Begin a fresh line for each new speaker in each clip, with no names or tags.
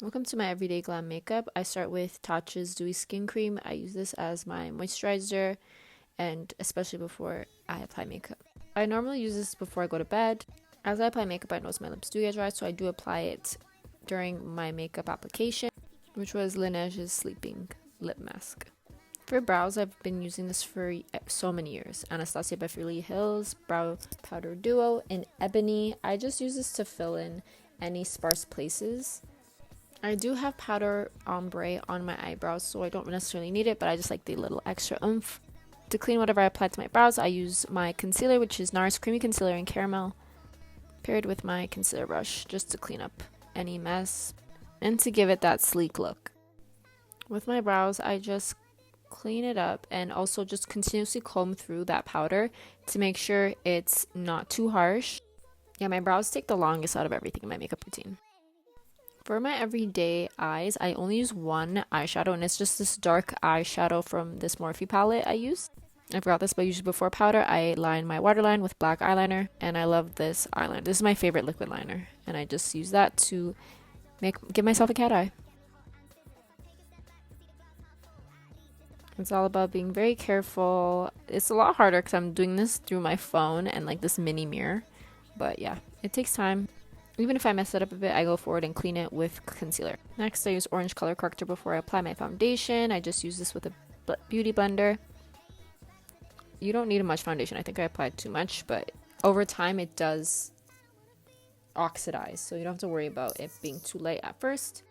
Welcome to my everyday glam makeup. I start with Tatcha's Dewy Skin Cream. I use this as my moisturizer and especially before I apply makeup. I normally use this before I go to bed. As I apply makeup, I notice my lips do get dry, so I do apply it during my makeup application, which was Laneige's Sleeping Lip Mask. For brows, I've been using this for so many years. Anastasia Beverly Hills Brow Powder Duo in Ebony. I just use this to fill in any sparse places. I do have powder ombre on my eyebrows, so I don't necessarily need it, but I just like the little extra oomph. To clean whatever I apply to my brows, I use my concealer, which is Nars-Creamy Concealer in Caramel, paired with my concealer brush, just to clean up any mess and to give it that sleek look. With my brows, I just clean it up and also just continuously comb through that powder to make sure it's not too harsh. Yeah, my brows take the longest out of everything in my makeup routine. For my everyday eyes, I only use one eyeshadow, and it's just this dark eyeshadow from this Morphe palette I use. I forgot this, but usually before powder, I line my waterline with black eyeliner, and I love this eyeliner. This is my favorite liquid liner, and I just use that to give myself a cat eye. It's all about being very careful. It's a lot harder because I'm doing this through my phone and like this mini mirror, but yeah, it takes time. Even if I mess it up a bit, I go forward and clean it with concealer. Next, I use orange color corrector before I apply my foundation. I just use this with a beauty blender. You don't need much foundation. I think I applied too much, but over time it does oxidize, so you don't have to worry about it being too light at first.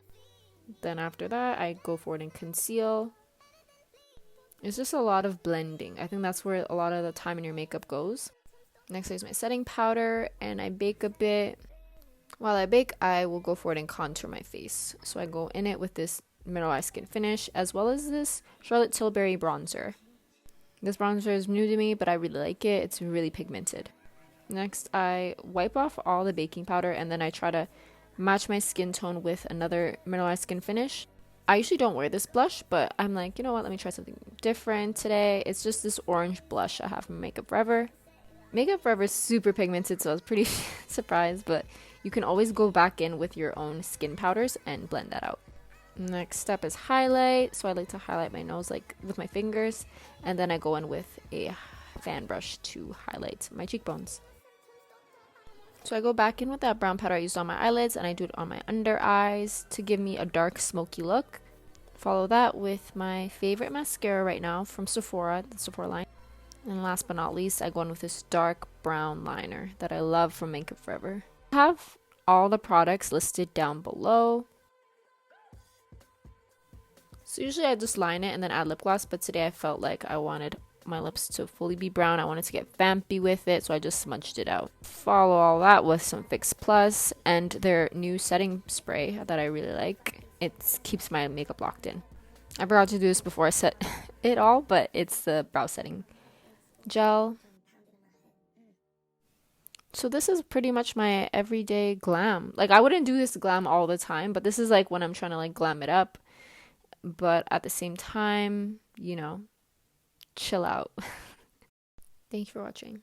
Then after that, I go forward and conceal. It's just a lot of blending. I think that's where a lot of the time in your makeup goes. Next, I use my setting powder and I bake a bit. While I bake, I will go forward and contour my face. So I go in it with this Mineralized Skinfinish as well as this Charlotte Tilbury bronzer. This bronzer is new to me, but I really like it. It's really pigmented. Next, I wipe off all the baking powder and then I try to match my skin tone with another Mineralized Skinfinish. I usually don't wear this blush, but I'm like, you know what, let me try something different today. It's just this orange blush I have from Makeup Forever. Makeup Forever is super pigmented, so I was pretty surprised, but you can always go back in with your own skin powders and blend that out. Next step is highlight. So I like to highlight my nose like with my fingers, and then I go in with a fan brush to highlight my cheekbones. So I go back in with that brown powder I used on my eyelids and I do it on my under eyes to give me a dark smoky look. Follow that with my favorite mascara right now from Sephora, the Sephora line. And last but not least, I go in with this dark brown liner that I love from Makeup Forever. I have all the products listed down below. So usually I just line it and then add lip gloss, but today I felt like I wanted my lips to fully be brown. I wanted to get vampy with it, so I just smudged it out. Follow all that with some Fix Plus and their new setting spray that I really like. It keeps my makeup locked in. I forgot to do this before I set it all, but it's the brow setting gel. So this is pretty much my everyday glam. Like, I wouldn't do this glam all the time, but this is like when I'm trying to like glam it up, but at the same time, you know, chill out. Thank you for watching.